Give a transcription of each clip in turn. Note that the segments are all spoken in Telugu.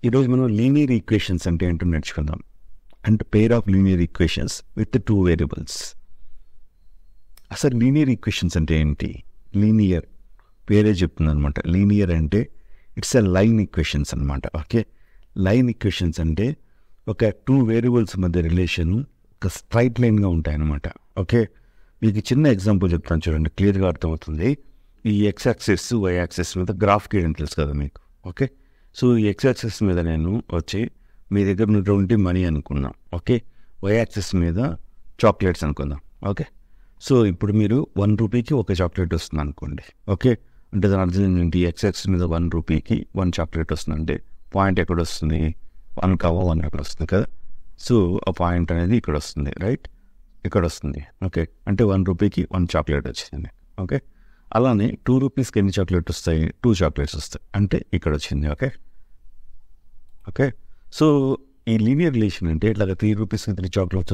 ఈరోజు మనం లీనియర్ ఈక్వేషన్స్ అంటే ఏంటో నేర్చుకుందాం. అంటే pair of linear equations with 2 variables. అసలు లీనియర్ ఈక్వేషన్స్ అంటే ఏంటి? లీనియర్ పేరే చెప్తుంది అనమాట. లీనియర్ అంటే ఇట్స్ ఎ లైన్ ఈక్వేషన్స్ అనమాట. ఓకే, లైన్ ఈక్వేషన్స్ అంటే ఒక 2 వేరియబుల్స్ మధ్య రిలేషన్ ఒక స్ట్రైట్ లైన్గా ఉంటాయన్నమాట. ఓకే, మీకు చిన్న ఎగ్జాంపుల్ చెప్తాను చూడండి, క్లియర్గా అర్థమవుతుంది. ఈ ఎక్స్ యాక్సిస్ వై యాక్సిస్ మీద గ్రాఫ్ గీయడం తెలుసు కదా మీకు. ఓకే, సో ఈ ఎక్స్ యాక్సిస్ మీద నేను వచ్చి మీ దగ్గర ఉన్నటువంటి మనీ అనుకుందాం. ఓకే, వై యాక్సిస్ మీద చాక్లెట్స్ అనుకుందాం. ఓకే, సో ఇప్పుడు మీరు 1 రూపీకి ఒక చాక్లెట్ వస్తుంది అనుకోండి. ఓకే, అంటే దాని అర్థం ఏంటి? ఎక్స్ యాక్సిస్ మీద 1 రూపీకి 1 చాక్లెట్ వస్తుంది అంటే పాయింట్ ఎక్కడ వస్తుంది? 1,1 అక్కడ వస్తుంది కదా. సో ఆ పాయింట్ అనేది ఇక్కడ వస్తుంది, రైట్, ఇక్కడ వస్తుంది. ఓకే, అంటే 1 రూపీకి 1 చాక్లెట్ వచ్చింది. ఓకే, అలానే 2 రూపీస్కి ఎన్ని చాక్లెట్ వస్తాయి? 2 చాక్లెట్స్ వస్తాయి, అంటే ఇక్కడ వచ్చింది. ఓకే ఓకే సో ఈ లీనియర్ రిలేషన్ అంటే ఇట్లాగా 3 రూపీస్కి 3 చాక్లెట్స్,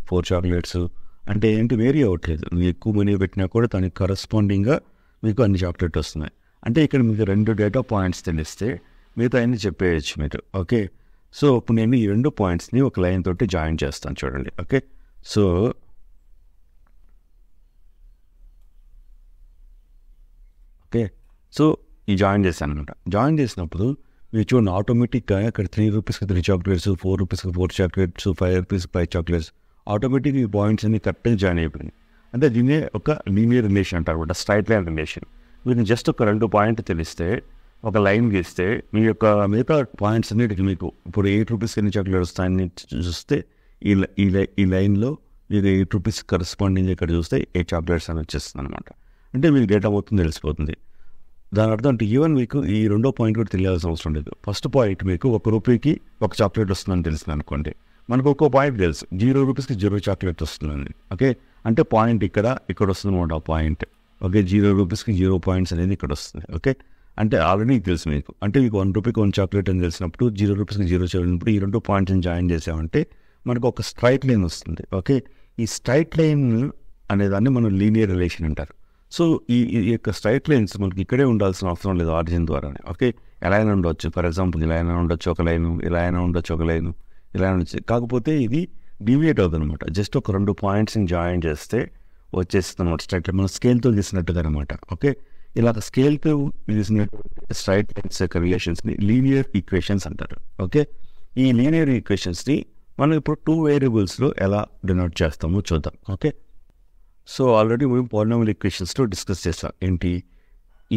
4 చాక్లెట్స్ అంటే ఏంటి? వేరీ అవ్వట్లేదు. నువ్వు ఎక్కువ మనీ పెట్టినా కూడా దానికి కరస్పాండింగ్గా మీకు అన్ని చాక్లెట్ వస్తున్నాయి. అంటే ఇక్కడ మీకు 2 డేటా పాయింట్స్ తెలిస్తే మిగతా అన్ని చెప్పేయచ్చు మీరు. ఓకే, సో ఇప్పుడు నేను ఈ 2 పాయింట్స్ని ఒక లైన్ తోటి జాయిన్ చేస్తాను చూడండి. ఓకే, సో ఓకే సో ఈ జాయిన్ చేశాను అనమాట. జాయిన్ చేసినప్పుడు మీరు చూడండి, ఆటోమేటిక్గా ఇక్కడ 3 రూపీస్కి 3 చాక్లెట్స్, 4 రూపీస్కి 4 చాక్లెట్స్, 5 రూపీస్కి 5 చాక్లెట్స్, ఆటోమేటిక్గా ఈ పాయింట్స్ అన్ని కరెక్ట్గా జాయిన్ అయిపోయింది. అంటే దీన్నే ఒక లీనియర్ రిలేషన్ అంటారు అనమాట, స్ట్రైట్ లైన్ రిలేషన్. మీకు జస్ట్ ఒక 2 పాయింట్ తెలిస్తే ఒక లైన్ గీస్తే మీ యొక్క మిగతా పాయింట్స్ అన్నిటికి మీకు ఇప్పుడు 8 రూపీస్కి ఎన్ని చాక్లెట్ వస్తాయని చూస్తే ఈ లైన్లో మీకు 8 రూపీస్ కరస్పాండింగ్ ఇక్కడ చూస్తే 8 చాక్లెట్స్ అని వచ్చేస్తుంది అనమాట. అంటే మీకు డేటా మొత్తం తెలిసిపోతుంది. దాని అర్థం అంటే ఈవెన్ మీకు ఈ 2వ పాయింట్ కూడా తెలియాల్సిన అవసరం లేదు. ఫస్ట్ పాయింట్ మీకు 1 రూపీకి 1 చాక్లెట్ వస్తుందని తెలిసింది అనుకోండి. మనకు ఒక్కో పాయింట్ తెలుసు, 0 రూపీస్కి 0 చాక్లెట్ వస్తుందని. ఓకే, అంటే పాయింట్ ఇక్కడ వస్తుంది అనమాట ఆ పాయింట్. ఓకే, 0 రూపీస్కి 0 పాయింట్స్ అనేది ఇక్కడ వస్తుంది. ఓకే, అంటే ఆల్రెడీ తెలుసు మీకు. అంటే మీకు 1 రూపీకి 1 చాక్లెట్ అని తెలిసినప్పుడు 0 రూపీస్కి 0 చాక్లెట్, ఈ 2 పాయింట్స్ని జాయిన్ చేసామంటే మనకు ఒక స్ట్రైట్ లైన్ వస్తుంది. ఓకే, ఈ స్ట్రైట్ లైన్ అనేదాన్ని మనం లీనియర్ రిలేషన్ అంటారు. సో ఈ యొక్క స్ట్రైట్ లైన్స్ మనకి ఇక్కడే ఉండాల్సిన అవసరం లేదు, ఆరిజిన్ ద్వారానే. ఓకే, ఎలా అయినా ఉండొచ్చు. ఫర్ ఎగ్జాంపుల్ ఇలా అయినా ఉండొచ్చు ఒక లైను, ఇలా అయినా ఉండొచ్చు ఒక లైను, ఇలా ఉండొచ్చు. కాకపోతే ఇది డీవియేట్ అవుతుంది అనమాట. జస్ట్ ఒక 2 పాయింట్స్ని జాయిన్ చేస్తే వచ్చేస్తుంది అనమాట స్ట్రైట్ లైన్. మనం స్కేల్తో గీసినట్టుగా అనమాట. ఓకే, ఇలా స్కేల్తో గీసిన స్ట్రైట్ లైన్స్ యొక్క రిలేషన్స్ని లీనియర్ ఈక్వేషన్స్ అంటారు. ఓకే, ఈ లీనియర్ ఈక్వేషన్స్ని మనం ఇప్పుడు 2 వేరియబుల్స్లో ఎలా డినోట్ చేస్తామో చూద్దాం. ఓకే, సో ఆల్రెడీ మేము పాలినామియల్ ఈక్వేషన్స్లో డిస్కస్ చేసాం. ఏంటి?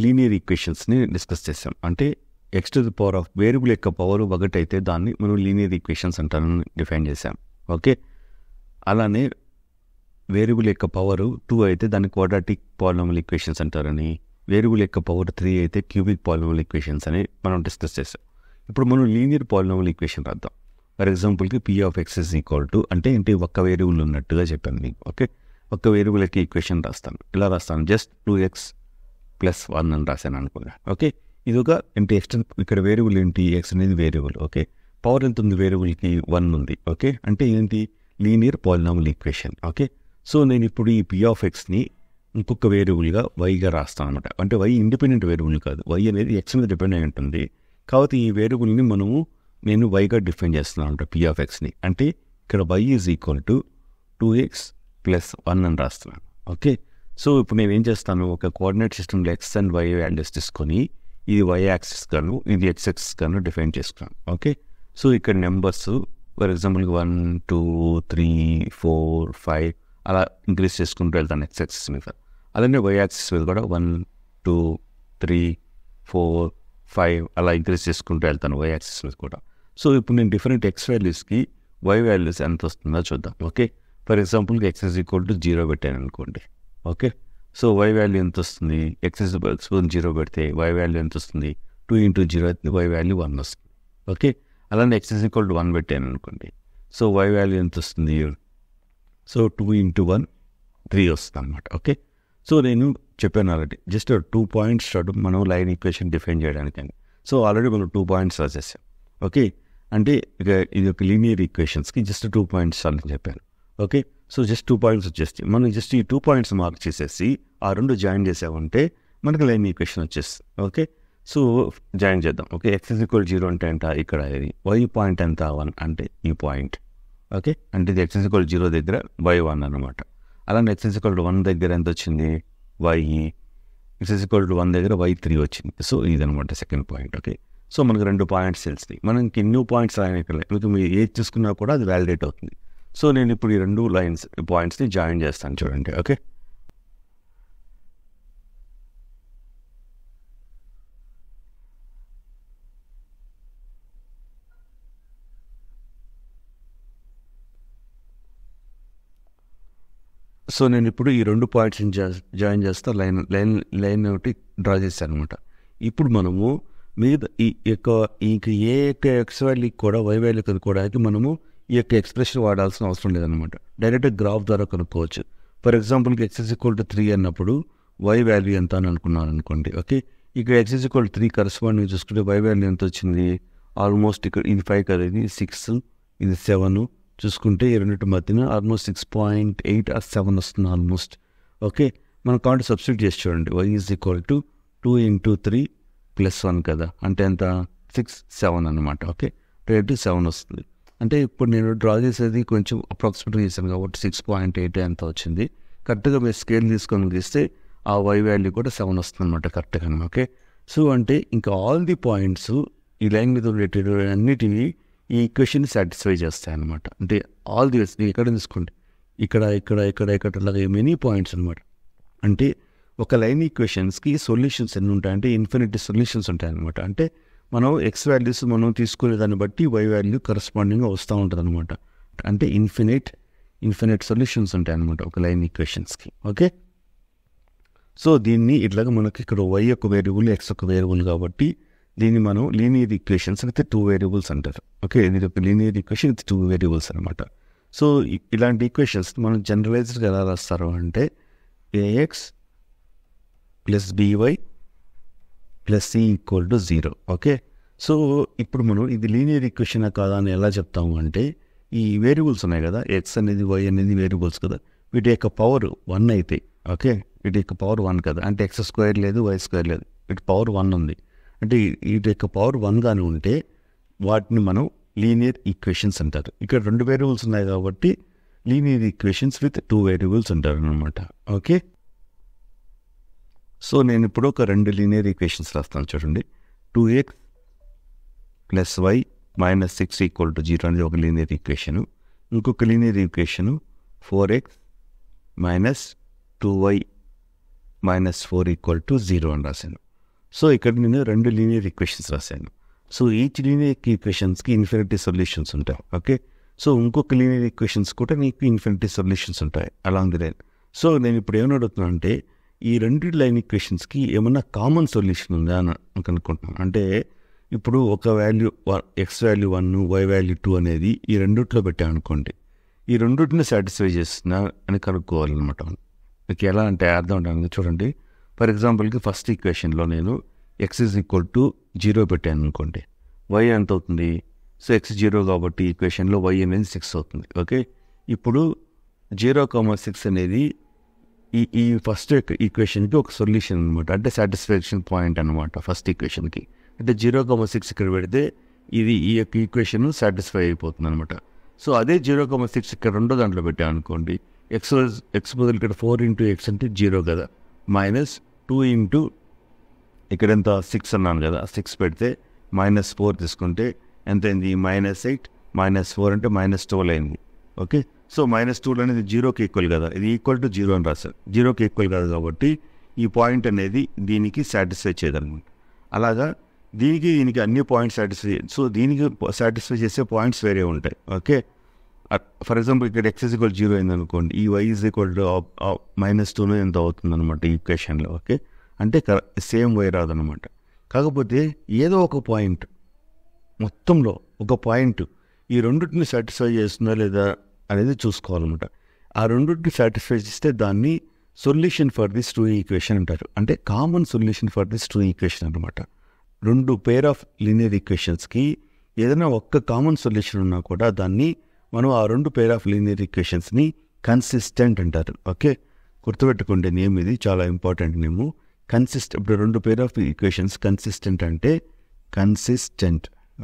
లీనియర్ ఈక్వేషన్స్ని డిస్కస్ చేసాం. అంటే X to the power of variable యొక్క పవర్ 1 అయితే దాన్ని మనం లీనియర్ ఈక్వేషన్స్ అంటారని డిఫైన్ చేసాం. ఓకే, అలానే వేరియబుల్ యొక్క పవర్ 2 అయితే దాన్ని క్వాడ్రాటిక్ పాలినామియల్ ఈక్వేషన్స్ అంటారని, వేరియబుల్ యొక్క పవర్ 3 అయితే క్యూబిక్ పాలినామియల్ ఈక్వేషన్స్ అని మనం డిస్కస్ చేసాం. ఇప్పుడు మనం లీనియర్ పాలినామియల్ ఈక్వేషన్ రాద్దాం. ఫర్ ఎగ్జాంపుల్కి P of X is equal to అంటే ఏంటి? ఒక్క వేరియబుల్ ఉన్నట్టుగా చెప్పాను మీకు. ఓకే, ఒక్క వేరియబుల్ యొక్క ఈక్వేషన్ రాస్తాను. ఇలా రాస్తాను, జస్ట్ 2x + 1 అని రాశాను అనుకున్నా. ఓకే, ఇది ఒక ఏంటి? ఇక్కడ వేరియబుల్ ఏంటి? ఎక్స్ అనేది వేరియబుల్. ఓకే, పవర్ ఎంత ఉంది వేరియబుల్కి? 1 ఉంది. ఓకే, అంటే ఏంటి? Linear polynomial equation. Okay, so నేను ఇప్పుడు ఈ పీ ఆఫ్ ఎక్స్ని ఇంకొక వేరియబుల్గా వైగా రాస్తాను అనమాట. అంటే వై ఇండిపెండెంట్ వేరియబుల్ కాదు, వై అనేది ఎక్స్ మీద డిపెండ్ అయి ఉంటుంది. కాబట్టి ఈ వేరియబుల్ని నేను వైగా డిఫైన్ చేస్తున్నాను అనమాట, పీ ఆఫ్ ఎక్స్ని. అంటే ఇక్కడ y is equal to 2x + 1 అని రాస్తున్నాను. ఓకే, సో ఇప్పుడు నేను ఏం చేస్తాను? ఒక కోఆర్డినేట్ సిస్టమ్లో ఎక్స్ అండ్ వై వాల్యూస్ తీసుకొని ఇది y యాక్సిస్ గాను ఇది x యాక్సిస్ గాను డిఫైన్ చేసుకున్నాను. ఓకే, సో ఇక్కడ నెంబర్స్ ఫర్ ఎగ్జాంపుల్ 1 2 3 4 5 అలా ఇంక్రీజ్ చేసుకుంటూ వెళ్తాను x యాక్సిస్ మీద. అలానే y యాక్సిస్ మీద కూడా 1 2 3 4 5 అలా ఇంక్రీజ్ చేసుకుంటూ వెళ్తాను y యాక్సిస్ మీద కూడా. సో ఇప్పుడు నేను డిఫరెంట్ x వాల్యూస్కి y వాల్యూస్ ఎంత వస్తుందో చూద్దాం. ఓకే, ఫర్ ఎగ్జాంపుల్కి x ఈజ్ ఈక్వల్ టు 0 పెట్టాను అనుకోండి. ఓకే, సో y వాల్యూ ఎంత వస్తుంది? x ఈజ్ ఈక్వల్ టు 0 పెడితే y వాల్యూ ఎంత వస్తుంది? 2 × 0 అయితే y వాల్యూ 1 వస్తుంది. ఓకే, అలానే x ఈజ్ ఈక్వల్ టు 1 పెట్టాను అనుకోండి. సో y వాల్యూ ఎంత వస్తుంది? సో 2 × 1 3 వస్తుంది అనమాట. ఓకే, సో నేను చెప్పాను ఆల్రెడీ, జస్ట్ 2 పాయింట్స్ మనం లైన్ ఈక్వేషన్ డిఫైన్ చేయడానికి. సో ఆల్రెడీ మనం 2 పాయింట్స్ రాసేసాం. ఓకే, అంటే ఇక ఇది ఒక లీనియర్ ఈక్వేషన్స్కి జస్ట్ 2 పాయింట్స్ అని చెప్పాను. ఓకే, సో జస్ట్ 2 పాయింట్స్ వచ్చేస్తాయి. మనం జస్ట్ ఈ 2 పాయింట్స్ మార్క్ చేసేసి ఆ 2 జాయిన్ చేసామంటే మనకి లైన్ ఈక్వేషన్ వచ్చేస్తుంది. ఓకే, సో జాయిన్ చేద్దాం. ఓకే, x=0 అంటే ఎంత, ఇక్కడ ఇది y పాయింట్ ఎంత 1 అంటే ఈ పాయింట్. ఓకే, అంటే ఇది x=0 దగ్గర y1 అనమాట. అలానే x=1 దగ్గర ఎంత వచ్చింది y, x=1 దగ్గర y3 వచ్చింది. సో ఇదనమాట సెకండ్ పాయింట్. ఓకే, సో మనకు 2 పాయింట్స్ తెలిసింది. మనం ఇంక న్యూ పాయింట్స్ రాయనక్కర్లేదు, మీకు మీరు ఏది చూసుకున్నా కూడా అది వ్యాలిడేట్ అవుతుంది. సో నేను ఇప్పుడు ఈ 2 పాయింట్స్ని జాయిన్ చేస్తాను చూడండి. ఓకే, సో నేను ఇప్పుడు ఈ 2 పాయింట్స్ని జాయిన్ చేస్తా, లైన్ ఒకటి డ్రా చేస్తాను అనమాట. ఇప్పుడు మనము మీద ఈ యొక్క ఏ యొక్క ఎక్స్ వాల్యూకి కూడా వై వాల్యూ కనుక్కోవడానికి మనము ఈ యొక్క ఎక్స్ప్రెషన్ వాడాల్సిన అవసరం లేదనమాట. డైరెక్ట్గా గ్రాఫ్ ద్వారా కనుక్కోవచ్చు. ఫర్ ఎగ్జాంపుల్కి x=3 అన్నప్పుడు వై వాల్యూ ఎంత అని అనుకున్నాను అనుకోండి. ఓకే, ఇక్కడ x=3 కరస్పాండింగ్ చూసుకుంటే వై వాల్యూ ఎంత వచ్చింది, ఆల్మోస్ట్ ఇక్కడ ఇది 5 కదా, ఇది 6, ఇది 7 చూసుకుంటే ఈ రెండింటి మధ్యన ఆల్మోస్ట్ 6.8 or 7 వస్తుంది ఆల్మోస్ట్. ఓకే, మనం కాబట్టి సబ్స్టిట్యూట్ చేసి చూడండి. y=2 × 3 + 1 కదా, అంటే ఎంత 6, 7 అనమాట. ఓకే, 7 వస్తుంది. అంటే ఇప్పుడు నేను డ్రా చేసేది కొంచెం అప్రాక్సిమేట్గా చేశాను కాబట్టి 6.8 ఎంత వచ్చింది. కరెక్ట్గా మీరు స్కేల్ తీసుకొని గీస్తే ఆ వై వాల్యూ కూడా 7 వస్తుంది అనమాట కరెక్ట్గా. ఓకే, సో అంటే ఇంకా ఆల్ ది పాయింట్స్ ఈ లైన్ మీద రిలేటెడ్ అన్నిటివి ఈ ఈక్వేషన్ సాటిస్ఫై చేస్తాయి అనమాట. అంటే ఆల్ ది వేస్ ఎక్కడ తీసుకోండి, ఇక్కడ అలాగే మెనీ పాయింట్స్ అనమాట. అంటే ఒక లైన్ ఈక్వేషన్స్కి సొల్యూషన్స్ ఎన్ని ఉంటాయంటే ఇన్ఫినిటీ సొల్యూషన్స్ ఉంటాయన్నమాట. అంటే మనం ఎక్స్ వాల్యూస్ మనం తీసుకునే దాన్ని బట్టి వై వాల్యూ కరస్పాండింగ్గా వస్తూ ఉంటుంది అనమాట. అంటే ఇన్ఫినిట్ సొల్యూషన్స్ ఉంటాయి అనమాట ఒక లైన్ ఈక్వేషన్స్కి. ఓకే, సో దీన్ని ఇట్లాగా మనకి ఇక్కడ వై ఒక వేరియబుల్, ఎక్స్ ఒక వేరియబుల్ కాబట్టి దీన్ని మనం లీనియర్ ఈక్వేషన్స్ అయితే 2 వేరియబుల్స్ అంటారు. ఓకే, ఇది ఒక లీనియర్ ఈక్వేషన్ విత్ 2 వేరియబుల్స్ అనమాట. సో ఇలాంటి ఈక్వేషన్స్ మనం జనరలైజ్డ్గా ఎలా రాస్తారు అంటే a x plus b y plus c equal to 0. Okay, so ఇప్పుడు మనం ఇది లీనియర్ ఈక్వేషన్ కాదా అని ఎలా చెప్తాము అంటే ఈ వేరియబుల్స్ ఉన్నాయి కదా, ఎక్స్ అనేది వై అనేది వేరియబుల్స్ కదా, వీటి యొక్క పవర్ 1 అయితే, ఓకే, వీటి యొక్క పవర్ 1 కదా, అంటే x² లేదు y² లేదు, వీటి పవర్ 1 ఉంది. అంటే వీటి యొక్క పవర్ 1 గాని ఉంటే వాటిని మనం లీనియర్ ఈక్వేషన్స్ అంటారు. ఇక్కడ 2 వేరియబుల్స్ ఉన్నాయి కాబట్టి లీనియర్ ఈక్వేషన్స్ విత్ 2 వేరియబుల్స్ అంటారు అనమాట. ఓకే, సో నేను ఇప్పుడు ఒక 2 లీనియర్ ఈక్వేషన్స్ రాస్తాను చూడండి. 2x + y - 6 = 0 అనేది ఒక లీనియర్ ఈక్వేషను. ఇంకొక లీనియర్ ఈక్వేషను 4x - 2y - 4 = 0 అని రాశాను. సో ఇక్కడ నేను 2 లీనియర్ ఈక్వేషన్స్ రాశాను. సో ఈచ్ లీనియర్ ఈక్వేషన్స్కి ఇన్ఫినిటీ సొల్యూషన్స్ ఉంటాయి. ఓకే, సో ఇంకొక లీనియర్ ఈక్వేషన్స్ కూడా నీకు ఇన్ఫినిటీ సొల్యూషన్స్ ఉంటాయి అలాంగ్ ది లైన్. సో నేను ఇప్పుడు ఏమని అడుగుతున్నాను అంటే ఈ 2 లైన్ ఈక్వేషన్స్కి ఏమన్నా కామన్ సొల్యూషన్ ఉందా అని అనుకుంటున్నాను. అంటే ఇప్పుడు ఒక value x value 1, y value 2 అనేది ఈ రెండిట్లో పెట్టాను అనుకోండి, ఈ రెండింటిని సాటిస్ఫై చేస్తున్నా అని కనుక్కోవాలన్నమాట. మీకు ఎలా అంటే అర్థం ఉంటుంది చూడండి. ఫర్ ఎగ్జాంపుల్కి ఫస్ట్ ఈక్వేషన్లో నేను x=0 పెట్టాను అనుకోండి, y ఎంత అవుతుంది, సో x0 కాబట్టి ఈక్వేషన్లో y అనేది 6 అవుతుంది. ఓకే, ఇప్పుడు 0,6 అనేది ఈ ఫస్ట్ ఈక్వేషన్కి ఒక సొల్యూషన్ అనమాట, అంటే సాటిస్ఫాక్షన్ పాయింట్ అనమాట ఫస్ట్ ఈక్వేషన్కి. అంటే 0,6 ఇక్కడ పెడితే ఇది ఈ యొక్క ఈక్వేషన్ సాటిస్ఫై అయిపోతుంది అనమాట. సో అదే 0,6 ఇక్కడ రెండో దాంట్లో పెట్టాను అనుకోండి, ఎక్స్ బదులు ఇక్కడ 4 × x అంటే 0 కదా, -2 × ఇక్కడ ఎంత 6 అన్నాను కదా, 6 పెడితే -4 తీసుకుంటే ఎంత అయింది, -8 -4 అంటే -12 అయింది. ఓకే, సో -2 అనేది 0కి ఈక్వల్ కదా, ఇది = 0 అని రాశారు. 0కి ఈక్వల్ కాదు కాబట్టి ఈ పాయింట్ అనేది దీనికి సాటిస్ఫై చేయదన్నమాట. అలాగా దీనికి అన్ని పాయింట్స్ సాటిస్ఫై, సో దీనికి సాటిస్ఫై చేసే పాయింట్స్ వేరే ఉంటాయి. ఓకే, ఫర్ ఎగ్జాంపుల్ ఇక్కడ x=0 అయింది అనుకోండి, ఈ y -2 ఎంత అవుతుంది అనమాట ఈ ఈక్వేషన్లో. ఓకే, అంటే సేమ్ వై రాదనమాట. కాకపోతే ఏదో ఒక పాయింట్ మొత్తంలో ఒక పాయింట్ ఈ రెండింటిని సాటిస్ఫై చేస్తుందా లేదా అనేది చూసుకోవాలన్నమాట. ఆ రెండింటిని సాటిస్ఫై చేస్తే దాన్ని సొల్యూషన్ ఫర్ దిస్ 2 ఈక్వేషన్ అంటారు. అంటే common solution for this 2 equation అనమాట. 2 పేర్ ఆఫ్ లీనియర్ ఈక్వేషన్స్కి ఏదైనా ఒక్క కామన్ సొల్యూషన్ ఉన్నా కూడా దాన్ని మనం ఆ 2 పేర్ ఆఫ్ లీనియర్ ఈక్వేషన్స్ని కన్సిస్టెంట్ అంటారు. ఓకే, గుర్తుపెట్టుకోండి, నేమ్ ఇది చాలా ఇంపార్టెంట్ నేము. ఇప్పుడు రెండు పేర్ ఆఫ్ ఈక్వేషన్స్ కన్సిస్టెంట్ అంటే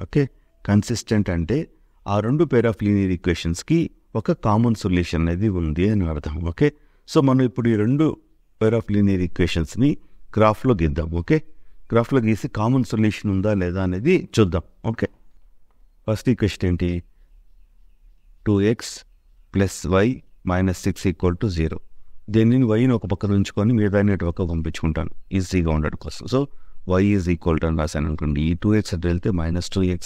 ఓకే, కన్సిస్టెంట్ అంటే ఆ రెండు పేర్ ఆఫ్ లీనియర్ ఈక్వేషన్స్కి ఒక కామన్ సొల్యూషన్ అనేది ఉంది అని అర్థం. ఓకే, సో మనం ఇప్పుడు ఈ రెండు పేర్ ఆఫ్ లీనియర్ ఈక్వేషన్స్ని గ్రాఫ్లో గీద్దాం. ఓకే, గ్రాఫ్లో గీసి కామన్ సొల్యూషన్ ఉందా లేదా అనేది చూద్దాం. ఓకే, ఫస్ట్ ఈక్వేషన్ ఏంటి? 2x + y - 6 = 0. దీన్ని వైని ఒక పక్కన ఉంచుకొని మిగతాన్ని ఇటు పక్క పంపించుకుంటాను ఈజీగా ఉండడం కోసం. సో y = అని రాశాను అనుకోండి. ఈ 2x అటు వెళ్తే -2x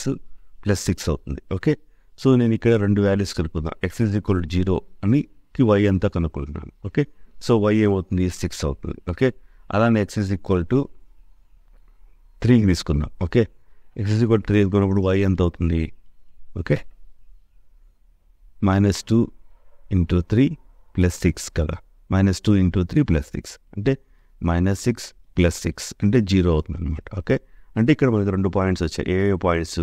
+ 6 అవుతుంది. ఓకే, సో నేను ఇక్కడ రెండు వాల్యూస్ కనుక్కుందాం. x = 0 అని y అంతా కనుక్కుంటున్నాను. ఓకే, సో y ఏమవుతుంది? 6 అవుతుంది. ఓకే, అలానే x = 3 తీసుకుందాం. ఓకే, x = 3 తీసుకున్నప్పుడు y ఎంత అవుతుంది? ఓకే, -2 × 3 + 6 కదా, -2 × 3 + 6 అంటే -6 + 6 అంటే 0 అవుతుంది అనమాట. ఓకే, అంటే ఇక్కడ మనకి రెండు పాయింట్స్ వచ్చాయి. ఏ పాయింట్స్?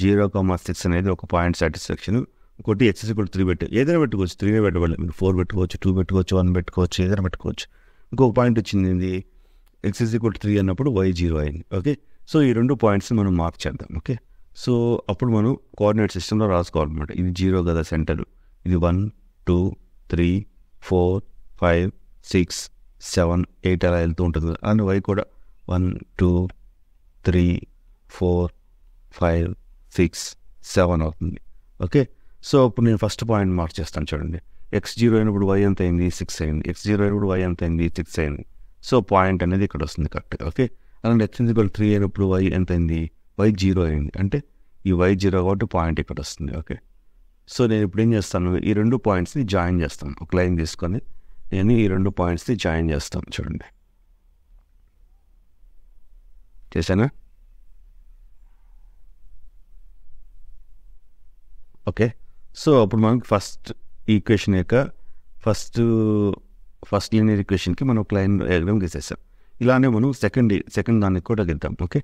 0,6 అనేది ఒక పాయింట్ సాటిస్ఫాక్షన్. ఇంకోటి x = 3 పెట్టి ఏదైనా పెట్టుకోవచ్చు. 3 పెట్టబడలేదు, మీరు 4 పెట్టుకోవచ్చు, 2 పెట్టుకోవచ్చు, 1 పెట్టుకోవచ్చు, ఏదైనా పెట్టుకోవచ్చు. ఇంకొక పాయింట్ వచ్చింది ఏంది? x = 3 అన్నప్పుడు y 0 అయింది. ఓకే, సో ఈ రెండు పాయింట్స్ని మనం మార్క్ చేద్దాం. ఓకే, సో అప్పుడు మనం కోఆర్డినేట్ సిస్టంలో రాసుకోవాలన్నమాట. ఇది 0 కదా సెంటర్, ఇది 1 2 3 4 5 6 7 8 అలా వెళ్తూ ఉంటుంది. అండ్ y కూడా 1 2 3 4 5 6 7 అవుతుంది. ఓకే, సో ఇప్పుడు నేను ఫస్ట్ పాయింట్ మార్క్ చేస్తాను. చూడండి, x 0 అయినప్పుడు y ఎంత అయింది? 6 అయింది. x 0 అయినప్పుడు y ఎంత అయింది? 6 అయింది. సో పాయింట్ అనేది ఇక్కడ వస్తుంది కరెక్ట్గా. ఓకే, అలాంటి x = 3 అయినప్పుడు y ఎంత అయింది? y 0 అయింది. అంటే ఈ y 0 కాబట్టి పాయింట్ ఇక్కడ వస్తుంది. ఓకే, సో నేను ఇప్పుడు ఏం చేస్తాను? ఈ రెండు పాయింట్స్ని జాయిన్ చేస్తాను. ఒక లైన్ తీసుకొని నేను ఈ రెండు పాయింట్స్ని జాయిన్ చేస్తాను. చూడండి, చేశానా? ఓకే, సో అప్పుడు మనకి ఫస్ట్ ఈక్వేషన్ యొక్క ఫస్ట్ లీనియర్ ఈక్వేషన్కి మనం ఒక లైన్ డయాగ్రామ్ గీసేసాం. ఇలానే మనం సెకండ్ దానికి కూడా గీద్దాం. ఓకే,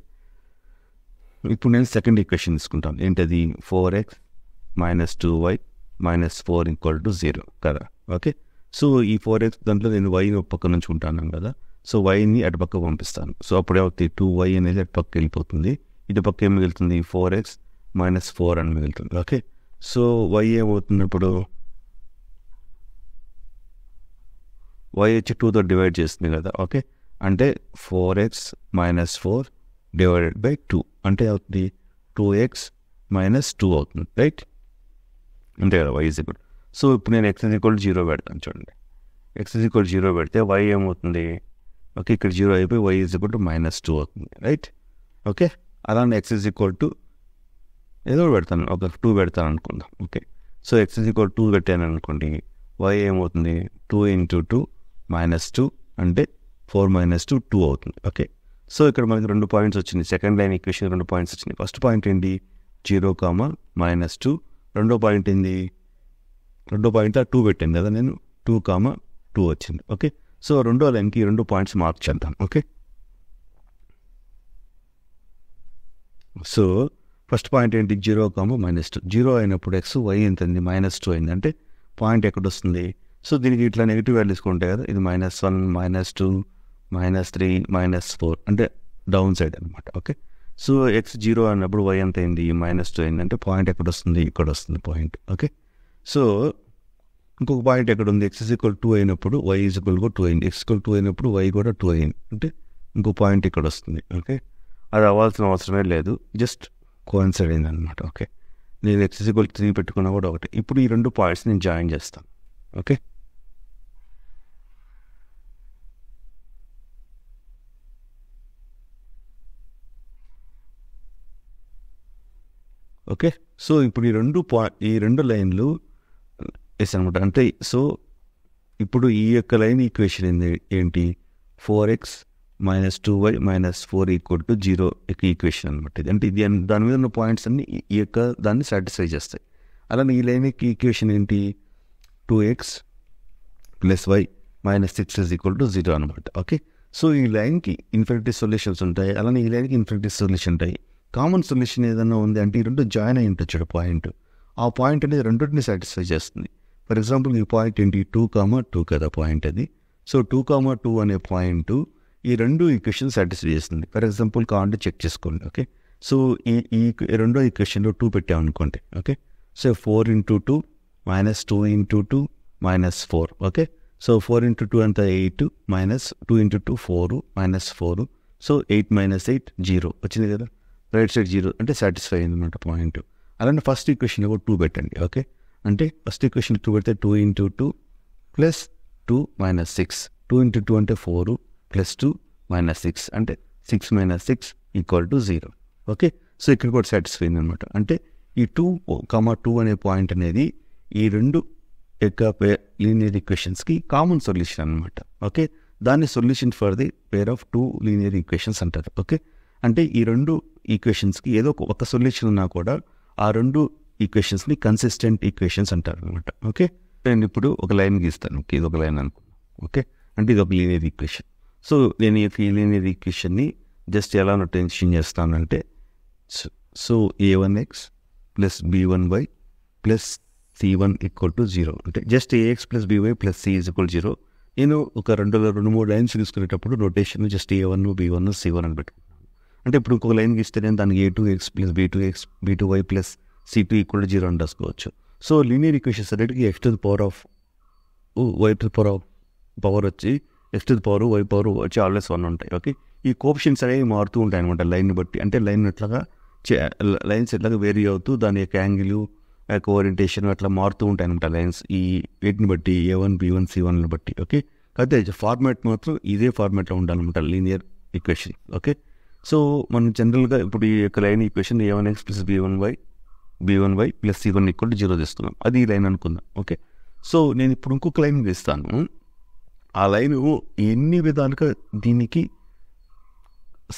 ఇప్పుడు నేను సెకండ్ ఈక్వేషన్ తీసుకుంటాను. ఏంటది? 4x - 2y - 4 = 0 కదా. ఓకే, సో ఈ 4x దాంట్లో నేను వైని ఒక పక్క నుంచి ఉంటాను కదా, సో వైని అటు పక్క పంపిస్తాను. సో అప్పుడు ఏమవుతుంది? 2y అనేది అటు పక్క వెళ్ళిపోతుంది. ఇటు పక్క ఏం మిగులుతుంది? 4x - 4 అని మిగులుతుంది. ఓకే, సో y ఏమవుతుంది? ఇప్పుడు y వచ్చి 2తో డివైడ్ చేస్తుంది కదా. ఓకే, అంటే 4x - 4 / 2 అంటే అవుతుంది 2x - 2 అవుతుంది. రైట్, అంతే కదా. y = సో ఇప్పుడు నేను x = 0 పెడతాను. చూడండి, x = 0 పెడితే y ఏమవుతుంది? ఓకే, ఇక్కడ 0 అయిపోయి y = -2 అవుతుంది. రైట్, ఓకే, అలానే x = ఏదో పెడతాను, ఒక 2 పెడతాను అనుకుందాం. ఓకే, సో x = 2 పెట్టాను అనుకోండి, y ఏమవుతుంది? 2 × 2 -2 అంటే 4 - 2 2 అవుతుంది. ఓకే, సో ఇక్కడ మనకి రెండు పాయింట్స్ వచ్చినాయి. సెకండ్ లైన్ ఈక్వేషన్ రెండు పాయింట్స్ వచ్చినాయి. ఫస్ట్ పాయింట్ ఏంటి? 0, -2. రెండో పాయింట్ ఏంది? రెండో పాయింట్లో 2 పెట్టాను కదా నేను, 2, 2 వచ్చింది. ఓకే, సో రెండో లైన్కి ఈ రెండు పాయింట్స్ మార్క్ చేద్దాం. ఓకే, సో ఫస్ట్ పాయింట్ ఏంటి? 0, -2. 0 అయినప్పుడు x y ఎంత అయింది? -2 అయింది. అంటే పాయింట్ ఎక్కడ వస్తుంది? సో దీనికి ఇట్లా నెగిటివ్ వాల్యూస్ ఉంటాయి కదా, ఇది -1 -2 -3 -4 అంటే డౌన్ సైడ్ అనమాట. ఓకే, సో x 0 అన్నప్పుడు y ఎంత అయింది? -2 అయింది. అంటే పాయింట్ ఎక్కడ వస్తుంది? ఇక్కడ వస్తుంది పాయింట్. ఓకే, సో ఇంకొక పాయింట్ ఎక్కడ ఉంది? x = 2 అయినప్పుడు y = 2 అయింది. x = 2 అయినప్పుడు y కూడా 2 అయింది. అంటే ఇంకో పాయింట్ ఇక్కడ వస్తుంది. ఓకే, అది అవ్వాల్సిన అవసరమే లేదు, జస్ట్ కోయిన్సైడ్ అయింది అనమాట. ఓకే, నేను x = 3 పెట్టుకున్నా కూడా ఒకటి. ఇప్పుడు ఈ రెండు పాయింట్స్ నేను జాయిన్ చేస్తాను. ఓకే, ఓకే, సో ఇప్పుడు ఈ రెండు లైన్లు వేసాను అనమాట. అంటే సో ఇప్పుడు ఈ యొక్క లైన్ ఈక్వేషన్ ఏంటి? 4x - 2y - 4 = 0 యొక్క ఈక్వేషన్ అనమాట. ఇది అంటే ఇది దాని మీద ఉన్న పాయింట్స్ అన్ని ఈ యొక్క దాన్ని సాటిస్ఫై చేస్తాయి. అలానే ఈ లైన్ యొక్క ఈక్వేషన్ ఏంటి? 2x + y - 6 = 0 అనమాట. ఓకే, సో ఈ లైన్కి ఇన్ఫినిటీ సొల్యూషన్స్ ఉంటాయి, అలానే ఈ లైన్కి ఇన్ఫినిటీ సొల్యూషన్ ఉంటాయి. కామన్ సొల్యూషన్ ఏదైనా ఉంది అంటే ఈ రెండు జాయిన్ అయి ఉంటుంది పాయింట్. ఆ పాయింట్ అనేది రెండింటిని సాటిస్ఫై చేస్తుంది. ఫర్ ఎగ్జాంపుల్ ఈ పాయింట్ ఏంటి? 2, 2 కదా పాయింట్ అది. సో 2, 2 అనే పాయింట్ ఈ రెండు ఈక్వేషన్ సాటిస్ఫై చేస్తుంది. ఫర్ ఎగ్జాంపుల్ కావాలంటే చెక్ చేసుకోండి. ఓకే, సో ఈ రెండో ఈక్వేషన్లో 2 పెట్టామనుకోండి. Okay, so 4 × 2 - 2 × 2 - 4. ఓకే, సో 4 × 2 అంతా 8 - 2 × 2 4 - 4. సో 8 - 8 0 వచ్చింది కదా, రైట్ సైడ్ 0 అంటే సాటిస్ఫై అయింది అనమాట పాయింట్. అలానే ఫస్ట్ ఈక్వేషన్లో కూడా 2 పెట్టండి. ఓకే, అంటే ఫస్ట్ ఈక్వేషన్ 2 పెడితే 2 × 2 + 2 - 6. 2 × 2 అంటే 4 + 2 - 6 అంటే 6 - 6 = 0. ఓకే, సో ఇక్కడ కూడా సాటిస్ఫై అయింది అనమాట. అంటే ఈ 2, 2 అనే పాయింట్ అనేది ఈ రెండు యొక్క లీనియర్ ఈక్వేషన్స్కి కామన్ సొల్యూషన్ అనమాట. ఓకే, దాన్ని solution for the pair of 2 linear equations అంటారు. ఓకే, అంటే ఈ రెండు ఈక్వేషన్స్కి ఏదో ఒక సొల్యూషన్ ఉన్నా కూడా ఆ రెండు ఈక్వేషన్స్ని కన్సిస్టెంట్ ఈక్వేషన్స్ అంటారు అనమాట. ఓకే, నేను ఇప్పుడు ఒక లైన్ గీస్తాను. ఓకే, ఇది ఒక లైన్ అనుకున్నాను. ఓకే, అంటే ఇది ఒక లీనియర్ ఈక్వేషన్. సో నేను ఈ లీనియర్ ఈక్వేషన్ని జస్ట్ ఎలా నొటేషన్ చేస్తానంటే, సో a1x + b1y + c1 = 0. అంటే జస్ట్ ax + by + c = 0. నేను ఒక 2-3 లైన్స్ తీసుకునేటప్పుడు rotation just a1 b1 c1 అని పెట్టుకుంటాను. అంటే ఇప్పుడు ఇంకొక లైన్ గీస్తే నేను దానికి a2x + b2y + c2 = 0 అని రాసుకోవచ్చు. సో లీనియర్ ఈక్వేషన్స్ అన్నిటికీ x to the power of y to the power of power వచ్చి x to the power y power వచ్చి ఆల్వేస్ 1 ఉంటాయి. ఓకే, ఈ కోఎఫిషియెంట్స్ అనేవి మారుతూ ఉంటాయి అనమాట లైన్ బట్టి. అంటే లైన్స్ ఎట్లాగా వేరీ అవుతూ దాని యొక్క యాంగిల్ యొక్క ఓరియంటేషన్ అట్లా మారుతూ ఉంటాయి అనమాట లైన్స్ ఈ వీటిని బట్టి a1 b1 c1ని బట్టి. ఓకే, అయితే ఫార్మాట్ మాత్రం ఇదే ఫార్మాట్లో ఉండాలన్నమాట లీనియర్ ఈక్వేషన్. ఓకే, సో మనం జనరల్గా ఇప్పుడు ఈ యొక్క line equation a1x + b1y + c1 = 0 తీసుకున్నాం. అది ఈ లైన్ అనుకుందాం. ఓకే, సో నేను ఇప్పుడు ఇంకొక లైన్ వేస్తాను. ఆ లైన్ ఎన్ని విధాలుగా దీనికి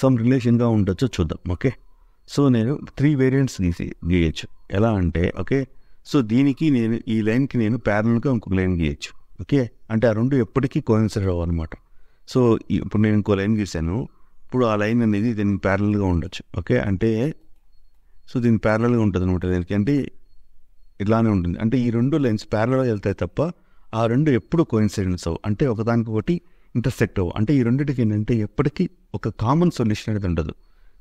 సమ్ రిలేషన్గా ఉండొచ్చో చూద్దాం. ఓకే, సో నేను 3 వేరియంట్స్ గీయచ్చు. ఎలా అంటే, ఓకే, సో దీనికి నేను ఈ లైన్కి నేను ప్యారల్గా ఇంకొక లైన్ గీయచ్చు. ఓకే, అంటే ఆ రెండు ఎప్పటికీ కోయిన్సైడ్ అవ్వనమాట. సో ఇప్పుడు నేను ఇంకో లైన్ గీసాను. ఇప్పుడు ఆ లైన్ అనేది దీనికి ప్యారల్గా ఉండొచ్చు. ఓకే, అంటే సో దీనికి ప్యారల్గా ఉంటుంది అనమాట. దీనికి అంటే ఇట్లానే ఉంటుంది. అంటే ఈ రెండు లైన్స్ ప్యారల్గా వెళ్తాయి తప్ప ఆ రెండు ఎప్పుడు కోయిన్సైడెన్స్ అవ్వు, అంటే ఒకదానికొకటి ఇంటర్సెక్ట్ అవ్వు. అంటే ఈ రెండింటికి ఏంటంటే ఎప్పటికీ ఒక కామన్ సొల్యూషన్ అనేది ఉండదు.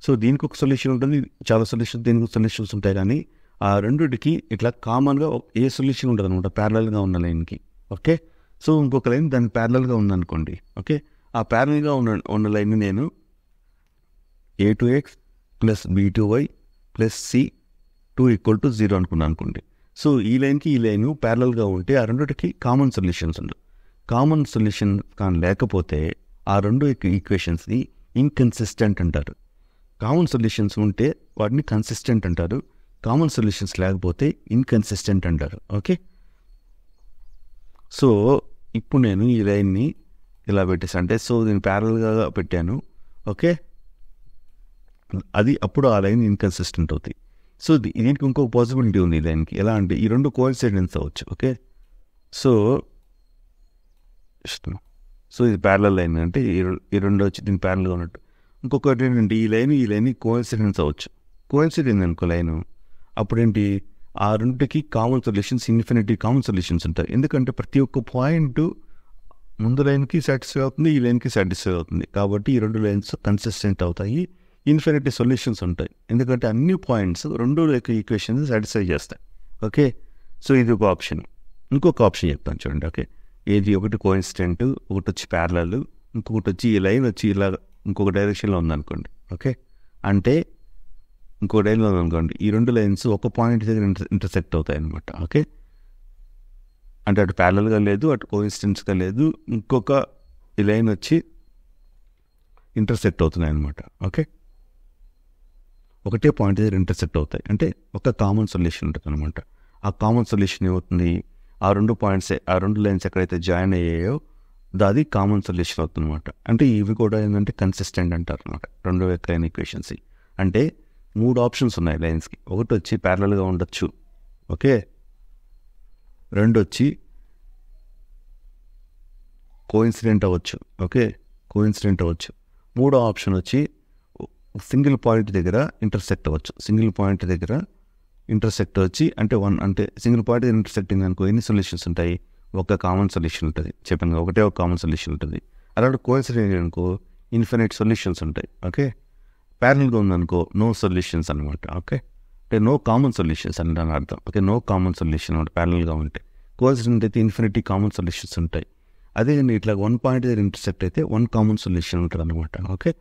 సో దీనికి ఒక సొల్యూషన్ ఉంటుంది, చాలా సొల్యూషన్ దీనికి సొల్యూషన్స్ ఉంటాయి, కానీ ఆ రెండింటికి ఇట్లా కామన్గా ఏ సొల్యూషన్ ఉండదు అనమాట ప్యారలల్గా ఉన్న లైన్కి. ఓకే, సో ఇంకొక లైన్ దానికి ప్యారలల్గా ఉందనుకోండి. ఓకే, ఆ ప్యారలల్గా ఉన్న లైన్ నేను a2x + b2y + c2 = 0 అనుకున్నాను అనుకోండి. సో ఈ లైన్కి ఈ లైన్ ప్యారలల్గా ఉంటే ఆ రెండింటికి కామన్ సొల్యూషన్స్ ఉండవు. కామన్ సొల్యూషన్ కానీ లేకపోతే ఆ రెండు ఈక్వేషన్స్ని ఇన్కన్సిస్టెంట్ అంటారు. కామన్ సొల్యూషన్స్ ఉంటే వాటిని కన్సిస్టెంట్ అంటారు. కామన్ సొల్యూషన్స్ లేకపోతే ఇన్కన్సిస్టెంట్ అంటారు. ఓకే, సో ఇప్పుడు నేను ఈ లైన్ని ఇలా పెట్టేసాను. అంటే సో దీన్ని ప్యారల్గా పెట్టాను. ఓకే, అది అప్పుడు ఆ లైన్ ఇన్కన్సిస్టెంట్ అవుతాయి. సో దీనికి ఇంకొక పాసిబిలిటీ ఉంది ఈ లైన్కి. ఎలా అంటే ఈ రెండు కోయిన్సైడెన్స్ అవ్వచ్చు. ఓకే, సో ఇది ప్యారలల్ లైన్ అంటే ఈ రెండు వచ్చి దీనికి ప్యారల్గా ఉన్నట్టు. ఇంకొకటి ఏంటంటే ఈ లైన్ కోయిన్సిడెన్స్ అవ్వచ్చు. కోయిన్సిడెన్స్ అనుకో లైను, అప్పుడేంటి ఆ రెండుకి common solutions, infinity common solutions ఉంటాయి. ఎందుకంటే ప్రతి ఒక్క పాయింట్ ముందు లైన్కి సాటిస్ఫై అవుతుంది, ఈ లైన్కి సాటిస్ఫై అవుతుంది. కాబట్టి ఈ రెండు లైన్స్ కన్సిస్టెంట్ అవుతాయి, ఇన్ఫినిటీ సొల్యూషన్స్ ఉంటాయి. ఎందుకంటే అన్ని పాయింట్స్ రెండు ఈక్వేషన్స్ సాటిస్ఫై చేస్తాయి. ఓకే, సో ఇది ఒక ఆప్షన్. ఇంకొక ఆప్షన్ చెప్తాను చూడండి. ఓకే, ఏది ఒకటి కోయిన్సిడెంట్, ఒకటి వచ్చి ప్యారలల్, ఇంకొకటి వచ్చి ఈ లైన్ వచ్చి ఇలా ఇంకొక డైరెక్షన్లో ఉందనుకోండి. ఓకే, అంటే ఇంకో లైన్లో ఉందనుకోండి, ఈ రెండు లైన్స్ ఒక పాయింట్ దగ్గర ఇంటర్సెక్ట్ అవుతాయి అన్నమాట. ఓకే, అంటే అటు ప్యారలల్గా లేదు, అటు కోయిన్సిడెన్స్గా లేదు, ఇంకొక ఈ లైన్ వచ్చి ఇంటర్సెక్ట్ అవుతున్నాయి అన్నమాట. ఓకే, ఒకటే పాయింట్ దగ్గర ఇంటర్సెక్ట్ అవుతాయి, అంటే ఒక కామన్ సొల్యూషన్ ఉంటుంది అనమాట. ఆ కామన్ సొల్యూషన్ ఏమవుతుంది, ఆ రెండు పాయింట్స్, ఆ రెండు లైన్స్ ఎక్కడైతే జాయిన్ అయ్యాయో అది కామన్ సొల్యూషన్ అవుతుంది అనమాట. అంటే ఇవి కూడా ఏంటంటే కన్సిస్టెంట్ అంటారు అనమాట రెండు లైన్ ఈక్వేషన్స్. అంటే 3 ఆప్షన్స్ ఉన్నాయి లైన్స్కి. ఒకటి వచ్చి ప్యారలల్గా ఉండొచ్చు. ఓకే, రెండు వచ్చి కోయిన్సిడెంట్ అవ్వచ్చు. ఓకే, కోయిన్సిడెంట్ అవ్వచ్చు. మూడో ఆప్షన్ వచ్చి సింగిల్ పాయింట్ దగ్గర ఇంటర్సెక్ట్ అవ్వచ్చు. సింగిల్ పాయింట్ దగ్గర ఇంటర్సెక్ట్ వచ్చి అంటే అంటే సింగిల్ పాయింట్ దగ్గర ఇంటర్సెక్టింగ్ అనుకో ఎన్ని సొల్యూషన్స్ ఉంటాయి, ఒక కామన్ సొల్యూషన్ ఉంటుంది. చెప్పాను ఒకటే ఒక కామన్ సొల్యూషన్ ఉంటుంది. అలాంటి కోయిన్సిడెంట్ అనుకో ఇన్ఫినిట్ సొల్యూషన్స్ ఉంటాయి. ఓకే, ప్యారల్గా ఉందనుకో నో సొల్యూషన్స్ అనమాట. ఓకే, అంటే నో కామన్ సొల్యూషన్స్ అని దాని అర్థం. ఓకే, నో కామన్ సొల్యూషన్ అంటే ప్యారల్గా ఉంటాయి. కోఇన్సిడెంట్ అయితే ఇన్ఫినిటీ కామన్ సొల్యూషన్స్ ఉంటాయి. అదే ఇట్లా వన్ పాయింట్ దగ్గర ఇంటర్సెక్ట్ అయితే వన్ కామన్ సొల్యూషన్ ఉంటుంది అనమాట. ఓకే,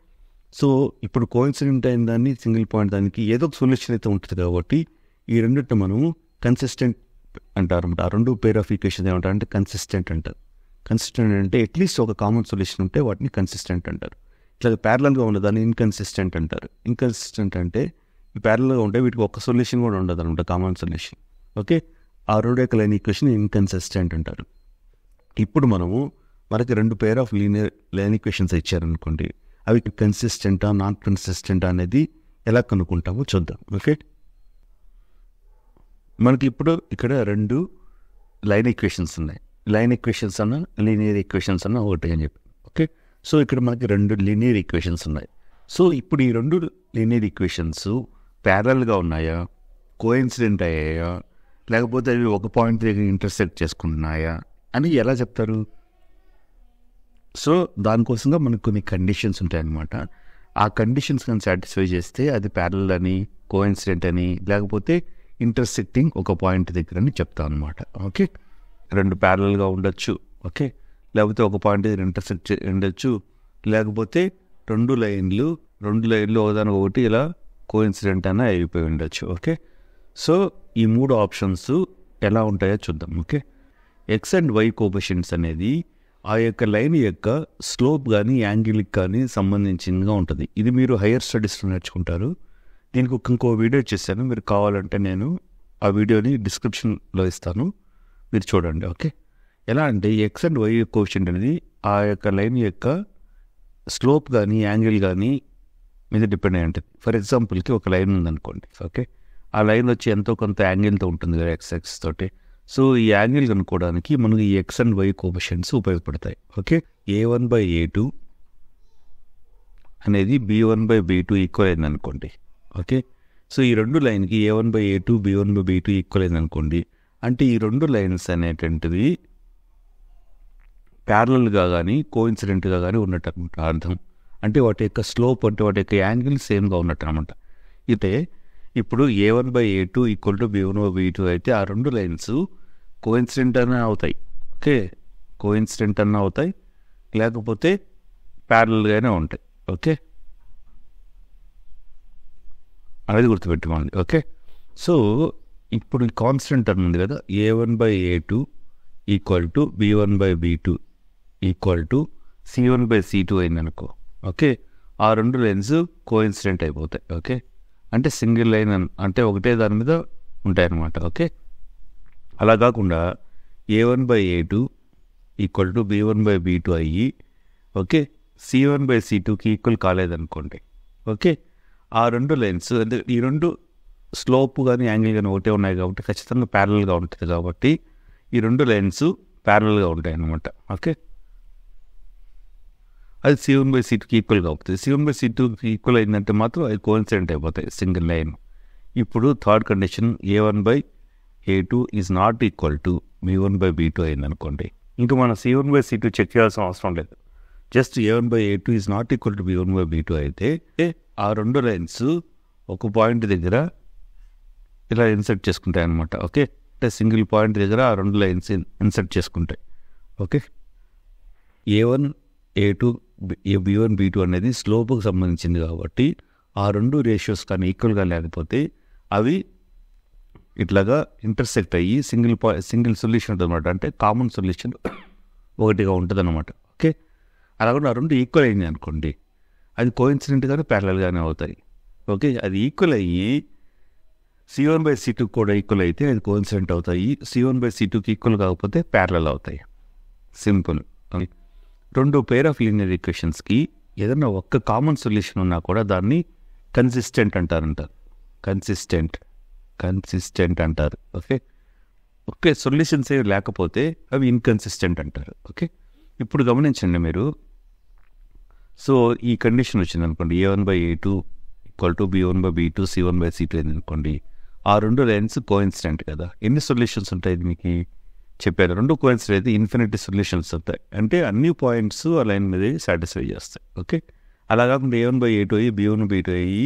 సో ఇప్పుడు కోఇన్సిడెంట్ అయిన దాన్ని సింగిల్ పాయింట్ దానికి ఏదో ఒక సొల్యూషన్ అయితే ఉంటుంది కాబట్టి ఈ రెండింటిని మనము కన్సిస్టెంట్ అంటారు అనమాట. ఆ రెండు పేర్ ఆఫ్ ఈక్వేషన్ ఏమంటారు అంటే కన్సిస్టెంట్ అంటారు. కన్సిస్టెంట్ అంటే అట్లీస్ట్ ఒక కామన్ సొల్యూషన్ ఉంటే వాటిని కన్సిస్టెంట్ అంటారు. ఇట్లా ప్యారలల్గా ఉన్నదాన్ని ఇన్కన్సిస్టెంట్ అంటారు. ఇన్కన్సిస్టెంట్ అంటే ఈ ప్యారలల్గా ఉంటే వీటికి ఒక్క సొల్యూషన్ కూడా ఉండదు అనమాట, కామన్ సొల్యూషన్. ఓకే, ఆ రెండు యొక్క లైన్ ఈక్వేషన్ ఇన్కన్సిస్టెంట్ అంటారు. ఇప్పుడు మనకి రెండు pair of linear line equations ఇచ్చారనుకోండి, అవి కన్సిస్టెంటా నాన్ కన్సిస్టెంటా అనేది ఎలా కనుక్కుంటామో చూద్దాం. ఓకే, మనకి ఇప్పుడు ఇక్కడ రెండు లైన్ ఈక్వేషన్స్ ఉన్నాయి. లైన్ ఈక్వేషన్స్ అన్న లీనియర్ ఈక్వేషన్స్ అన్న ఒకటి అని చెప్పి. ఓకే, సో ఇక్కడ మనకి రెండు లీనియర్ ఈక్వేషన్స్ ఉన్నాయి. సో ఇప్పుడు ఈ రెండు లీనియర్ ఈక్వేషన్స్ ప్యారలల్గా ఉన్నాయా, కోఇన్సిడెంట్ అయ్యాయా, లేకపోతే అవి ఒక పాయింట్ దగ్గర ఇంటర్సెక్ట్ చేసుకుంటున్నాయా అని ఎలా చెప్తారు? సో దానికోసంగా మనకు కొన్ని కండిషన్స్ ఉంటాయన్నమాట. ఆ కండిషన్స్ కానీ సాటిస్ఫై చేస్తే అది ప్యారలల్ అని, కోఇన్సిడెంట్ అని, లేకపోతే ఇంటర్సెక్టింగ్ ఒక పాయింట్ దగ్గర అని చెప్తాం అనమాట. ఓకే, రెండు ప్యారలల్గా ఉండొచ్చు. ఓకే, లేకపోతే ఒక పాయింట్ దగ్గర ఇంటర్సెక్ట్ ఉండొచ్చు, లేకపోతే రెండు లైన్లు ఒకదానికి ఒకటి ఇలా కోఇన్సిడెంట్ అని అయిపోయి ఉండొచ్చు. ఓకే, సో ఈ మూడు ఆప్షన్స్ ఎలా ఉంటాయో చూద్దాం. Okay, x and y coefficients అనేది ఆ యొక్క లైన్ యొక్క స్లోప్ కానీ యాంగిల్కి కానీ సంబంధించిందిగా ఉంటుంది. ఇది మీరు హైయర్ స్టడీస్లో నేర్చుకుంటారు. దీనికి ఇంకో వీడియో చేశాను, మీరు కావాలంటే నేను ఆ వీడియోని డిస్క్రిప్షన్లో ఇస్తాను, మీరు చూడండి. ఓకే, ఎలా అంటే ఎక్స్ అండ్ వై కోఎఫిషియంట్ అనేది ఆ యొక్క లైన్ యొక్క స్లోప్ కానీ యాంగిల్ కానీ మీద డిపెండ్ అయి ఉంటుంది. ఫర్ ఎగ్జాంపుల్కి ఒక లైన్ ఉందనుకోండి. ఓకే, ఆ లైన్ వచ్చి ఎంతో కొంత యాంగిల్తో ఉంటుంది కదా, ఎక్స్ తోటి. సో ఈ యాంగిల్ కనుక్కోవడానికి మనకి ఈ ఎక్స్ అండ్ వై కోఎఫిషియంట్స్ ఉపయోగపడతాయి. ఓకే, A1/A2 అనేది B1/B2 ఈక్వల్ అయింది అనుకోండి. ఓకే, సో ఈ రెండు లైన్కి A1/A2 B1/B2 ఈక్వల్ అయింది అనుకోండి, అంటే ఈ రెండు లైన్స్ అనేటువంటివి ప్యారలల్గా కానీ కోఇన్సిడెంట్గా కానీ ఉన్నట్టు అనమాట అర్థం. అంటే వాటి యొక్క స్లోప్ అంటే వాటి యొక్క యాంగిల్ సేమ్గా ఉన్నట్టు అనమాట. అయితే ఇప్పుడు A1/A2 ఈక్వల్ టు B1/B2 అయితే ఆ రెండు లైన్స్ కోఇన్సిడెంట్ అన్న అవుతాయి. ఓకే, కోఇన్సిడెంట్ అన్న అవుతాయి, లేకపోతే ప్యారలల్గానే ఉంటాయి. ఓకే, అనేది గుర్తుపెట్టుకోండి. ఓకే, సో ఇప్పుడు కాన్స్టెంట్ టర్మ్ ఉంది కదా, A1/A2 equal to B1/B2 equal to C1/C2 అయిందనుకో. ఓకే, ఆ రెండు లైన్స్ కోఇన్సిడెంట్ అయిపోతాయి. ఓకే, అంటే సింగిల్ లైన్ అంటే ఒకటే దాని మీద ఉంటాయన్నమాట. ఓకే, అలా కాకుండా A1/A2 ఈక్వల్ టు B1/B2 అయ్యి ఓకే C1/C2కి ఈక్వల్ కాలేదనుకోండి. ఓకే, ఆ రెండు లైన్స్ అంటే ఈ రెండు స్లోప్ కానీ యాంగిల్ కానీ ఒకటే ఉన్నాయి కాబట్టి ఖచ్చితంగా ప్యారలల్గా ఉంటుంది. కాబట్టి ఈ రెండు లైన్స్ ప్యారలల్గా ఉంటాయి అన్నమాట. ఓకే, అది C1/C2కి ఈక్వల్గా అవుతుంది. C1/C2కి ఈక్వల్ అయిందంటే మాత్రం అది కోఇన్సిడెంట్ అయిపోతాయి సింగిల్ లైన్. ఇప్పుడు third condition A1/A2 is not equal to B1/B2 అయిందనుకోండి. ఇంకా మనం C1/C2 చెక్ చేయాల్సిన అవసరం లేదు. Just A1/A2 is not equal to B1/B2 అయితే ఆ రెండు లైన్స్ ఒక పాయింట్ దగ్గర ఇలా ఇన్సర్ట్ చేసుకుంటాయి అన్నమాట. ఓకే, అంటే సింగిల్ పాయింట్ దగ్గర ఆ రెండు లైన్స్ ఇన్సర్ట్ చేసుకుంటాయి. ఓకే, A1/A2 B1/B2 అనేది స్లోప్కి సంబంధించింది కాబట్టి ఆ రెండు రేషియోస్ కానీ ఈక్వల్గా లేకపోతే అవి ఇట్లాగా ఇంటర్సెక్ట్ అయ్యి సింగిల్ సొల్యూషన్ ఉంటుంది అనమాట. అంటే కామన్ సొల్యూషన్ ఒకటిగా ఉంటుంది అనమాట. ఓకే, అలా కూడా ఆ రెండు ఈక్వల్ అయింది అనుకోండి, అది కోఇన్సిడెంట్గానే ప్యారలల్గానే అవుతాయి. ఓకే, అది ఈక్వల్ అయ్యి C1/C2 కూడా ఈక్వల్ అయితే అది కోఇన్సిడెంట్ అవుతాయి. C1/C2కి ఈక్వల్ కాకపోతే ప్యారలల్ అవుతాయి. సింపుల్. రెండు పేర్ ఆఫ్ లీనియర్ ఈక్వేషన్స్కి ఏదైనా ఒక్క కామన్ సొల్యూషన్ ఉన్నా కూడా దాన్ని కన్సిస్టెంట్ అంటారు. కన్సిస్టెంట్ అంటారు. ఓకే, ఓకే, సొల్యూషన్స్ ఏవి లేకపోతే అవి ఇన్కన్సిస్టెంట్ అంటారు. ఓకే, ఇప్పుడు గమనించండి మీరు. సో ఈ కండిషన్ వచ్చింది అనుకోండి, A1/A2 equal to B1/B2 C1/C2 అయింది అనుకోండి, ఆ రెండు లైన్స్ కోఇన్సిడెంట్ కదా. ఎన్ని సొల్యూషన్స్ ఉంటాయి మీకు చెప్పారు? రెండు కోఇన్సిడెంట్ అయితే ఇన్ఫినిటీ సొల్యూషన్స్ వస్తాయి. అంటే అన్ని పాయింట్స్ ఆ లైన్ మీద సాటిస్ఫై చేస్తాయి. ఓకే, అలా కాకుండా A1/A2 అయ్యి B1/B2 అయ్యి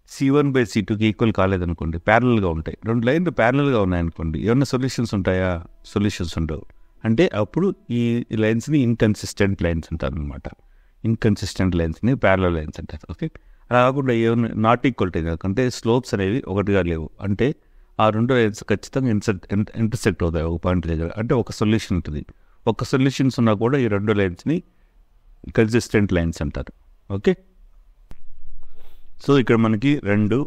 C1/C2కి ఈక్వల్ కాలేదనుకోండి, ప్యారలల్గా ఉంటాయి. రెండు లైన్లు ప్యారలల్గా ఉన్నాయనుకోండి, ఏమన్నా సొల్యూషన్స్ ఉంటాయా? సొల్యూషన్స్ ఉండవు. అంటే అప్పుడు ఈ లైన్స్ని ఇన్కన్సిస్టెంట్ లైన్స్ అంటారు అనమాట. ఇన్కన్సిస్టెంట్ లైన్స్ని ప్యారలల్ లైన్స్ అంటారు. ఓకే, అలా కాకుండా ఏమన్నా నాట్ ఈక్వల్ టు అంటే స్లోప్స్ అనేవి ఒకటిగా లేవు, అంటే ఆ రెండు లైన్స్ ఖచ్చితంగా ఇంటర్సెక్ట్ అవుతాయి ఒక పాయింట్ దగ్గర, అంటే ఒక సొల్యూషన్ ఉంటుంది. ఒక సొల్యూషన్స్ ఉన్నా కూడా ఈ రెండు లైన్స్ని కన్సిస్టెంట్ లైన్స్ అంటారు. ఓకే, సో ఇక్కడ మనకి రెండు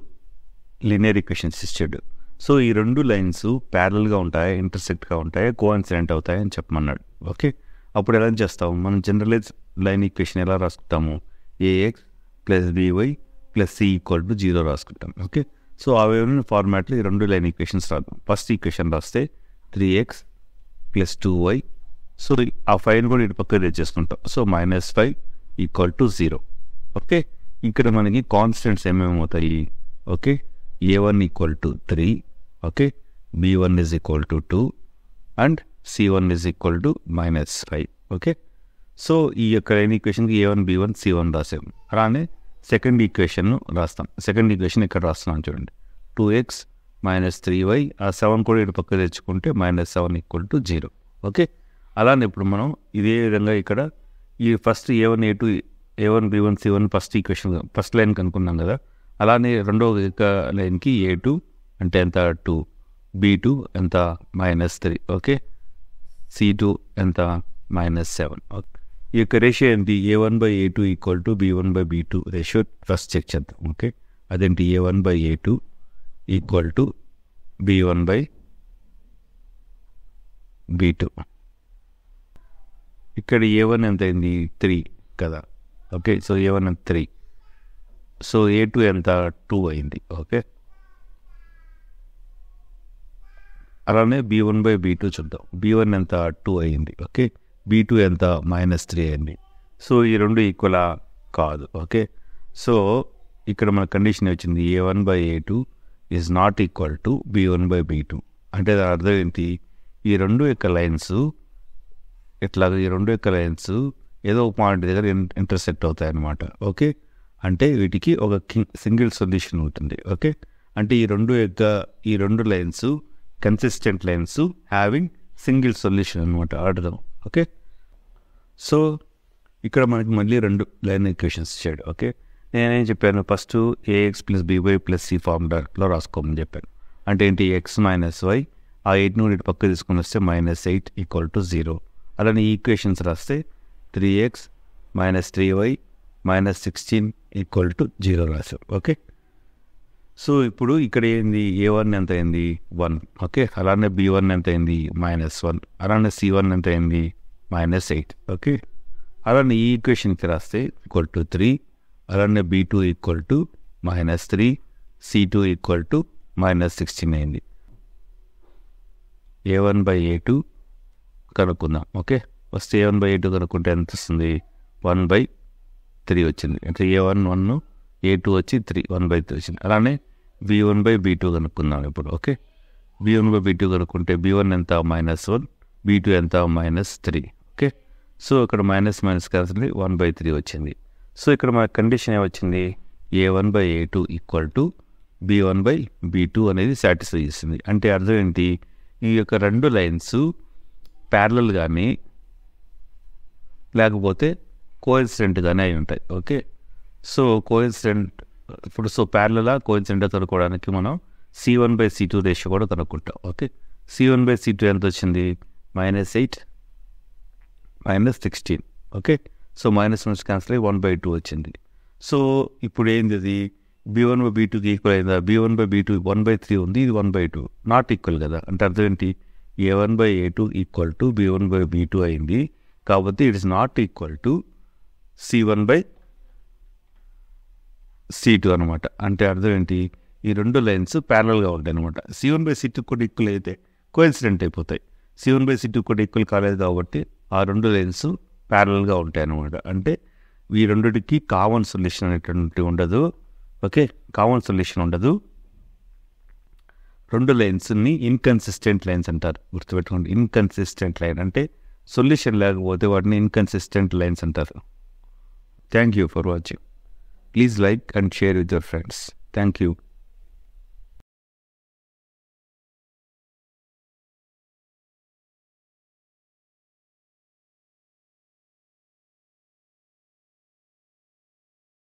లీనియర్ ఈక్వేషన్స్ ఇచ్చాడు. సో ఈ రెండు లైన్స్ ప్యారలల్గా ఉంటాయా, ఇంటర్సెక్ట్గా ఉంటాయా, కోఇన్సిడెంట్ అవుతాయా అని చెప్పమన్నాడు. ఓకే, అప్పుడు ఎలా చేస్తాము మనం? జనరలైజ్ లైన్ ఈక్వేషన్ ఎలా రాసుకుంటాము? AX + BY + C = 0 రాసుకుంటాం. ఓకే, సో ఆ వేవ్ ఫార్మాట్లో ఈ రెండు లైన్ ఈక్వేషన్స్ రాద్దాం. ఫస్ట్ ఈక్వేషన్ రాస్తే 3x + 2y, సో ఆ 5 కూడా ఇటు పక్కన తెచ్చేసుకుంటాం. సో -5 = 0. ఓకే, ఇక్కడ మనకి కాన్స్టెంట్స్ ఏమేమి అవుతాయి? Okay, A1 = 3, okay, B1 = 2 and C1 = -5. Okay, so ఈ యొక్క లైన్ ఈక్వేషన్కి A1, B1, C1 రాసాము. అలానే సెకండ్ ఈక్వేషన్ రాస్తాం. సెకండ్ ఈక్వేషన్ ఇక్కడ రాస్తున్నాం చూడండి, 2x - 3y, ఆ 7 కూడా ఇటు పక్క తెచ్చుకుంటే -7 = 0. ఓకే, అలానే ఇప్పుడు మనం ఇదే విధంగా ఇక్కడ ఈ first A1, A2, A1, B1, C1 first equation first line కనుక్కున్నాం కదా, అలానే రెండో లైన్కి A2 అంటే ఎంత 2, B2 ఎంత -3, ఓకే, C2 ఎంత -7. ఓకే, ఈ యొక్క రేషియో ఏంటి? A1/A2 = B1/B2 ratio first check చేద్దాం. ఓకే, అదేంటి? A1/A2 = B1/B2. ఇక్కడ A1 ఎంత అయింది? 3 కదా. ఓకే, సో A1 ఎంత 3, సో A2 ఎంత 2 అయింది. ఓకే, అలానే B1/B2 చూద్దాం. B1 ఎంత 2 అయింది. ఓకే, B2 ఎంత -3 అయింది. సో ఈ రెండు ఈక్వలా? కాదు. ఓకే, సో ఇక్కడ మన కండిషన్ వచ్చింది A1/A2 is not equal to B1/B2. అంటే దాని అర్థం ఏంటి? ఈ రెండు యొక్క లైన్స్ ఇట్లాగా, ఈ రెండు యొక్క లైన్స్ ఏదో ఒక పాయింట్ దగ్గర ఇంటర్సెక్ట్ అవుతాయి అన్నమాట. ఓకే, అంటే వీటికి ఒక సింగిల్ సొల్యూషన్ ఉంటుంది. ఓకే, అంటే ఈ రెండు lines consistent lines having single solution అనమాట అర్థం. ఓకే, సో ఇక్కడ మనకి మళ్ళీ రెండు లైన్ ఈక్వేషన్స్ ఇచ్చాడు. ఓకే, నేనేం చెప్పాను? ఫస్ట్ AX + BY + C ఫార్ములాలో రాసుకోమని చెప్పాను. అంటే ఏంటి? X - y, ఆ 8ను ఇటు పక్క తీసుకుని వస్తే -8 = 0. అలానే ఈక్వేషన్స్ రాస్తే 3x - 3y - 16 = 0 రాసాం. ఓకే, సో ఇప్పుడు ఇక్కడ ఏంది? A1 ఎంత అయింది? 1. ఓకే, అలానే B1 ఎంత అయింది? -1. అలానే C1 ఎంత అయింది? -8. ఓకే, అలానే ఈ ఈక్వేషన్కి రాస్తే =3, అలానే B2 = -3, C2 = -16 అయింది. A1/A2 కనుక్కుందాం. ఓకే, ఫస్ట్ A1/A2 కనుక్కుంటే ఎంత వస్తుంది? 1/3 వచ్చింది. అంటే A1 1, A2 వచ్చి 3, 1/3 వచ్చింది. అలానే B1/B2 కనుక్కుందాం ఇప్పుడు. ఓకే, B1/B2 కనుక్కుంటే B1 ఎంత? -1, B2 ఎంత? -3. ఓకే, సో ఇక్కడ మైనస్ క్యాన్సిల్ 1/3 వచ్చింది. సో ఇక్కడ మన కండిషన్ ఏమొచ్చింది? A1/A2 = B1/B2 అనేది సాటిస్ఫై చేస్తుంది. అంటే అర్థం ఏంటి? ఈ యొక్క రెండు లైన్స్ ప్యారలల్ కానీ లేకపోతే కోఇన్సిడెంట్గానే అయి ఉంటాయి. ఓకే, సో కోఇన్సిడెంట్ ఇప్పుడు ప్యారలలా కోఇన్సిడెంట్ కనుక్కోవడానికి మనం C1/C2 రేషియో కూడా కనుక్కుంటాం. ఓకే, C1/C2 ఎంత వచ్చింది? -8 -16. ఓకే, సో మైనస్ క్యాన్సిల్ అయ్యి 1/2 వచ్చింది. సో ఇప్పుడు ఏంది? అది B1/B2కి ఈక్వల్ అయిందా? B1/B2 1/3 ఉంది, ఇది 1/2, నాట్ ఈక్వల్ కదా. అంటే అర్థం ఏంటి? A1/A2 = B1/B2 అయింది కాబట్టి it is not equal to C1/C2 అనమాట. అంటే అర్థం ఏంటి? ఈ రెండు లైన్స్ ప్యారలల్గా ఉంటాయి అనమాట. C1/C2 కూడా ఈక్వల్ అయితే కోఇన్సిడెంట్ అయిపోతాయి. C1/C2 కూడా ఈక్వల్ కాలేదు కాబట్టి ఆ రెండు లైన్స్ ప్యారలల్గా ఉంటాయి అనమాట. అంటే ఈ రెండిటికి కామన్ సొల్యూషన్ అనేటువంటి ఉండదు. ఓకే, కామన్ సొల్యూషన్ ఉండదు. రెండు లైన్స్ని ఇన్కన్సిస్టెంట్ లైన్స్ అంటారు, గుర్తుపెట్టుకోండి. ఇన్కన్సిస్టెంట్ లైన్ అంటే సొల్యూషన్ లేకపోతే వాటిని ఇన్కన్సిస్టెంట్ లైన్స్ అంటారు. Thank you for watching. Please like and share with your friends. Thank you.